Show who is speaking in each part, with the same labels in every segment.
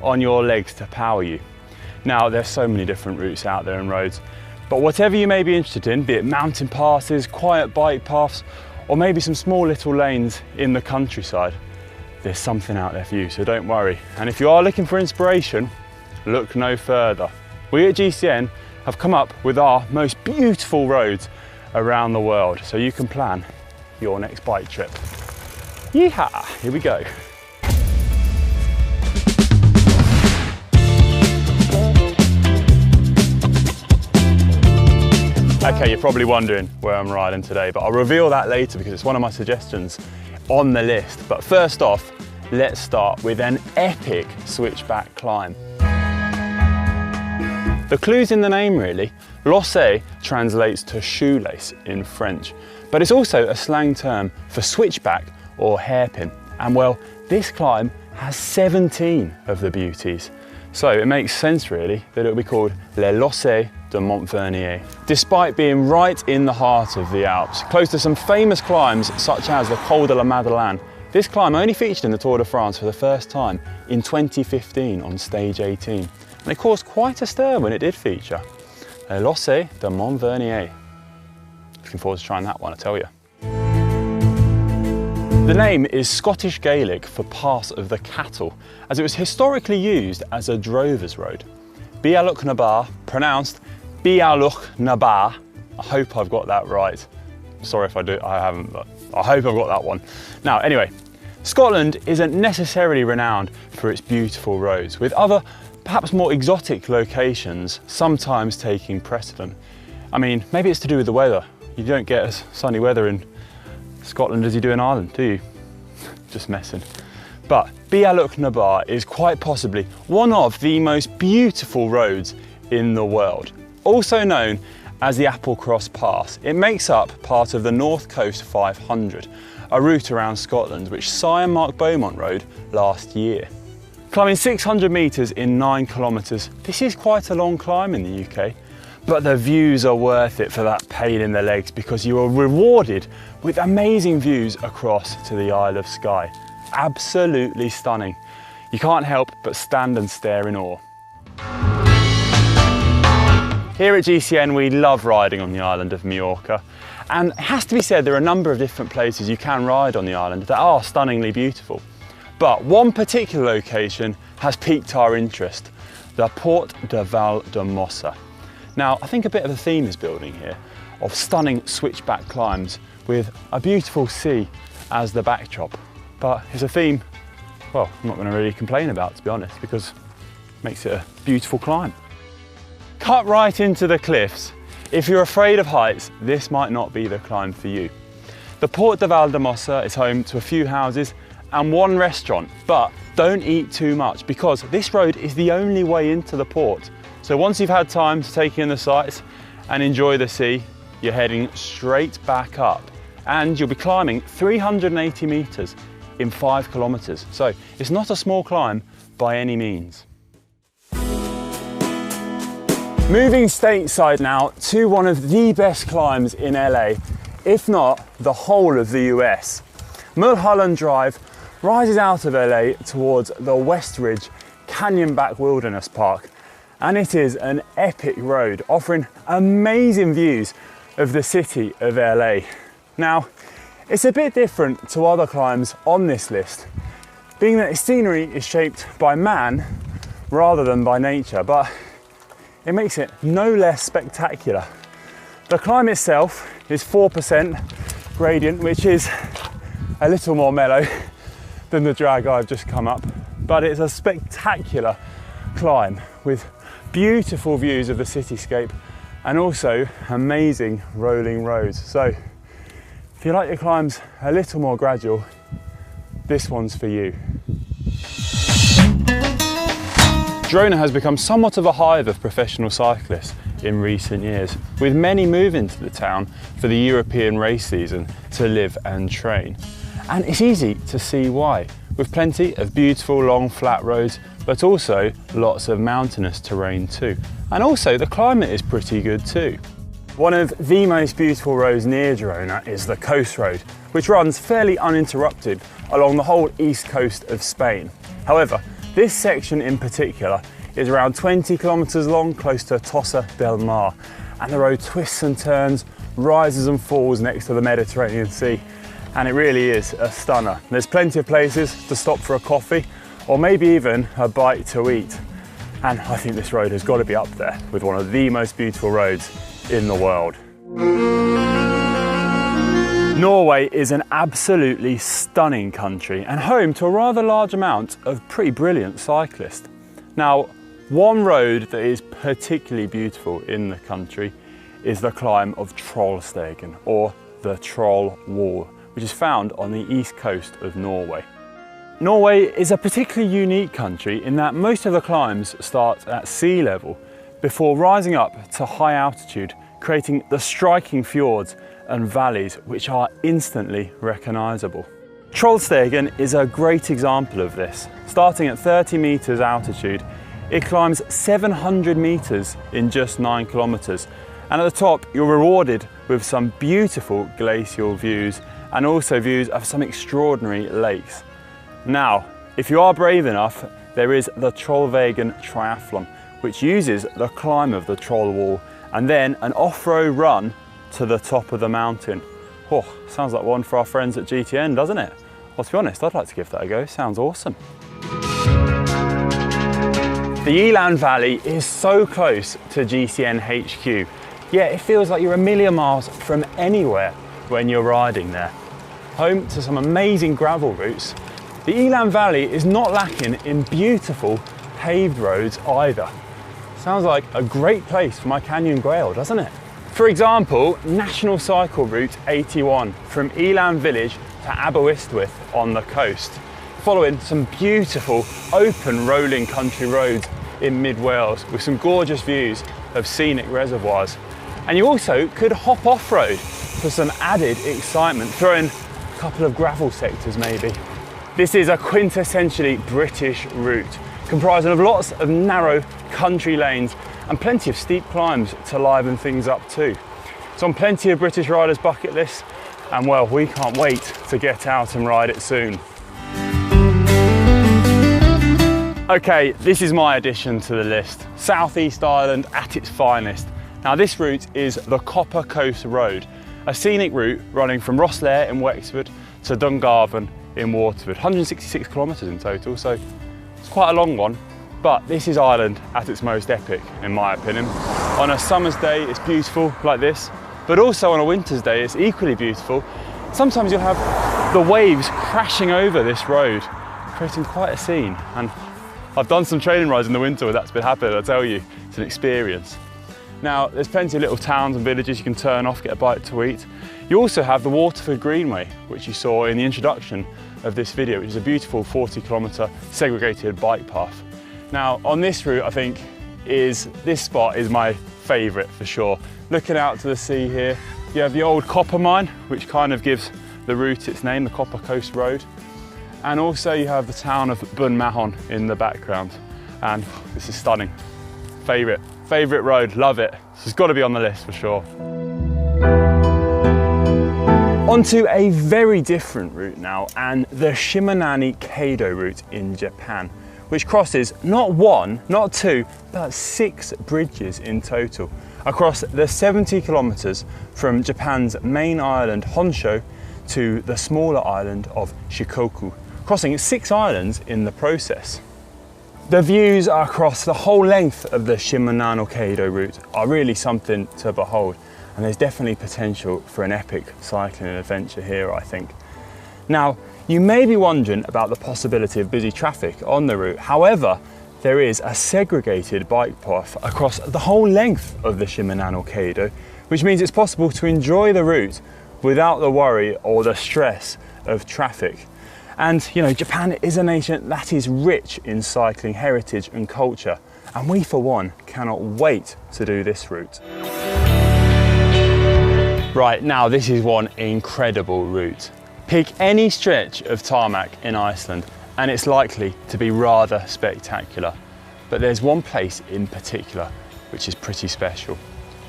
Speaker 1: on your legs to power you. Now, there's so many different routes out there and roads, but whatever you may be interested in, be it mountain passes, quiet bike paths, or maybe some small little lanes in the countryside, there's something out there for you, so don't worry. And if you are looking for inspiration, look no further. We at GCN have come up with our most beautiful roads around the world, so you can plan your next bike trip. Yeehaw, here we go. Okay, you're probably wondering where I'm riding today, but I'll reveal that later because it's one of my suggestions on the list. But first off, let's start with an epic switchback climb. The clue's in the name really. Lacet translates to shoelace in French, but it's also a slang term for switchback or hairpin. And well, this climb has 17 of the beauties. So it makes sense really that it would be called Les Lacets de Montvernier. Despite being right in the heart of the Alps, close to some famous climbs such as the Col de la Madeleine, this climb only featured in the Tour de France for the first time in 2015 on stage 18. And it caused quite a stir when it did feature. Les Lacets de Montvernier. Looking forward to trying that one, I tell you. The name is Scottish Gaelic for Pass of the Cattle, as it was historically used as a drover's road. Bialuk na Bar, pronounced Bialuk na Bar. I hope I've got that right. Sorry if I haven't, but I hope I've got that one. Now, anyway, Scotland isn't necessarily renowned for its beautiful roads, with other, perhaps more exotic locations sometimes taking precedent. I mean, maybe it's to do with the weather. You don't get as sunny weather in Scotland as you do in Ireland, do you? Just messing. But Bialuk na Bar is quite possibly one of the most beautiful roads in the world. Also known as the Applecross Pass, it makes up part of the North Coast 500, a route around Scotland which Sir Mark Beaumont rode last year. Climbing 600 metres in 9 kilometres, this is quite a long climb in the UK. But the views are worth it for that pain in the legs because you are rewarded with amazing views across to the Isle of Skye. Absolutely stunning. You can't help but stand and stare in awe. Here at GCN we love riding on the island of Majorca, and it has to be said there are a number of different places you can ride on the island that are stunningly beautiful. But one particular location has piqued our interest, the Port de Valdemossa. Now, I think a bit of a theme is building here, of stunning switchback climbs with a beautiful sea as the backdrop. But it's a theme, well, I'm not going to really complain about, to be honest, because it makes it a beautiful climb. Cut right into the cliffs. If you're afraid of heights, this might not be the climb for you. The Port de Valdemossa is home to a few houses and one restaurant, but don't eat too much because this road is the only way into the port. So once you've had time to take in the sights and enjoy the sea, you're heading straight back up and you'll be climbing 380 metres in 5 kilometres. So it's not a small climb by any means. Moving stateside now to one of the best climbs in LA, if not the whole of the US. Mulholland Drive rises out of LA towards the West Ridge Canyonback Wilderness Park. And it is an epic road offering amazing views of the city of LA. Now, it's a bit different to other climbs on this list, being that its scenery is shaped by man rather than by nature, but it makes it no less spectacular. The climb itself is 4% gradient, which is a little more mellow than the drag I've just come up, but it's a spectacular climb with beautiful views of the cityscape and also amazing rolling roads. So if you like your climbs a little more gradual, this one's for you. Girona has become somewhat of a hive of professional cyclists in recent years, with many moving to the town for the European race season to live and train. And it's easy to see why, with plenty of beautiful long flat roads, but also lots of mountainous terrain too. And also the climate is pretty good too. One of the most beautiful roads near Girona is the Coast Road, which runs fairly uninterrupted along the whole east coast of Spain. However, This section in particular is around 20 kilometres long, close to Tossa del Mar, and the road twists and turns, rises and falls next to the Mediterranean Sea, and it really is a stunner. There's plenty of places to stop for a coffee, or maybe even a bite to eat. And I think this road has got to be up there with one of the most beautiful roads in the world. Norway is an absolutely stunning country and home to a rather large amount of pretty brilliant cyclists. Now, one road that is particularly beautiful in the country is the climb of Trollstegen, or the Troll Wall, which is found on the east coast of Norway. Norway is a particularly unique country in that most of the climbs start at sea level before rising up to high altitude, creating the striking fjords and valleys which are instantly recognisable. Trollstegen is a great example of this. Starting at 30 metres altitude, it climbs 700 metres in just 9 kilometres, and at the top you're rewarded with some beautiful glacial views and also views of some extraordinary lakes. Now, if you are brave enough, there is the Trollvegen Triathlon, which uses the climb of the Troll Wall and then an off-road run to the top of the mountain. Oh, sounds like one for our friends at GTN, doesn't it? Well, to be honest, I'd like to give that a go. Sounds awesome. The Eland Valley is so close to GCN HQ, yet it feels like you're a million miles from anywhere when you're riding there. Home to some amazing gravel routes, the Eland Valley is not lacking in beautiful paved roads either. Sounds like a great place for my canyon grail, doesn't it? For example, National Cycle Route 81 from Eland Village to Aberystwyth on the coast, following some beautiful open rolling country roads in mid-Wales with some gorgeous views of scenic reservoirs. And you also could hop off-road for some added excitement, throw in a couple of gravel sectors maybe. This is a quintessentially British route, comprising of lots of narrow country lanes and plenty of steep climbs to liven things up too. It's on plenty of British riders' bucket lists, and well, we can't wait to get out and ride it soon. Okay, this is my addition to the list. South East Ireland at its finest. Now this route is the Copper Coast Road, a scenic route running from Rosslare in Wexford to Dungarvan in Waterford, 166 kilometres in total, so it's quite a long one, but this is Ireland at its most epic, in my opinion. On a summer's day, it's beautiful like this, but also on a winter's day, it's equally beautiful. Sometimes you'll have the waves crashing over this road, creating quite a scene, and I've done some training rides in the winter where that's been happening, I tell you, it's an experience. Now, there's plenty of little towns and villages you can turn off, get a bite to eat. You also have the Waterford Greenway, which you saw in the introduction of this video, which is a beautiful 40-kilometre segregated bike path. Now, on this route, I think this spot is my favourite for sure. Looking out to the sea here, you have the old copper mine, which kind of gives the route its name, the Copper Coast Road. And also you have the town of Bunmahon in the background. And this is stunning. Favourite road, love it. This has got to be on the list for sure. Onto a very different route now, and the Shimanani-Keido route in Japan, which crosses not one, not two, but 6 bridges in total across the 70 kilometres from Japan's main island Honshu to the smaller island of Shikoku, crossing 6 islands in the process. The views across the whole length of the Shimanani-Keido route are really something to behold, and there's definitely potential for an epic cycling adventure here, I think. Now, you may be wondering about the possibility of busy traffic on the route. However, there is a segregated bike path across the whole length of the Shimanani-Keido, which means it's possible to enjoy the route without the worry or the stress of traffic. And you know, Japan is a nation that is rich in cycling heritage and culture, and we for one cannot wait to do this route. Right, now this is one incredible route. Pick any stretch of tarmac in Iceland and it's likely to be rather spectacular. But there's one place in particular which is pretty special.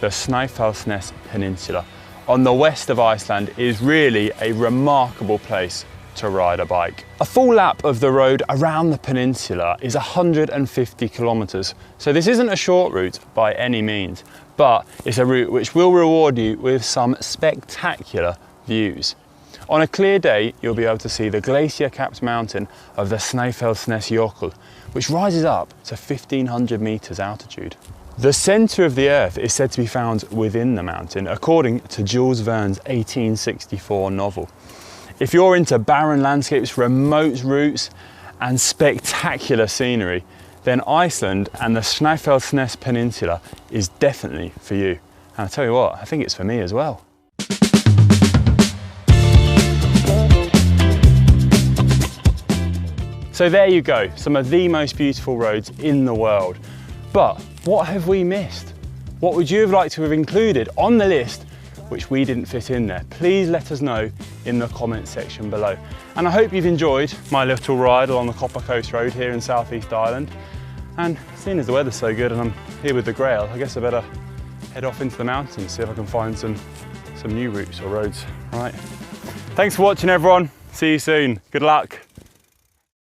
Speaker 1: The Snæfellsnes Peninsula on the west of Iceland is really a remarkable place to ride a bike. A full lap of the road around the peninsula is 150 kilometres, so this isn't a short route by any means, but it's a route which will reward you with some spectacular views. On a clear day, you'll be able to see the glacier-capped mountain of the Snæfellsnesjökull, which rises up to 1,500 metres altitude. The centre of the Earth is said to be found within the mountain, according to Jules Verne's 1864 novel. If you're into barren landscapes, remote routes, and spectacular scenery, then Iceland and the Snæfellsnes Peninsula is definitely for you. And I'll tell you what, I think it's for me as well. So there you go, some of the most beautiful roads in the world. But what have we missed? What would you have liked to have included on the list which we didn't fit in there? Please let us know in the comments section below. And I hope you've enjoyed my little ride along the Copper Coast Road here in South East Ireland. And seeing as the weather's so good and I'm here with the Grail, I guess I better head off into the mountains, see if I can find some new routes or roads. Right. Thanks for watching everyone. See you soon. Good luck.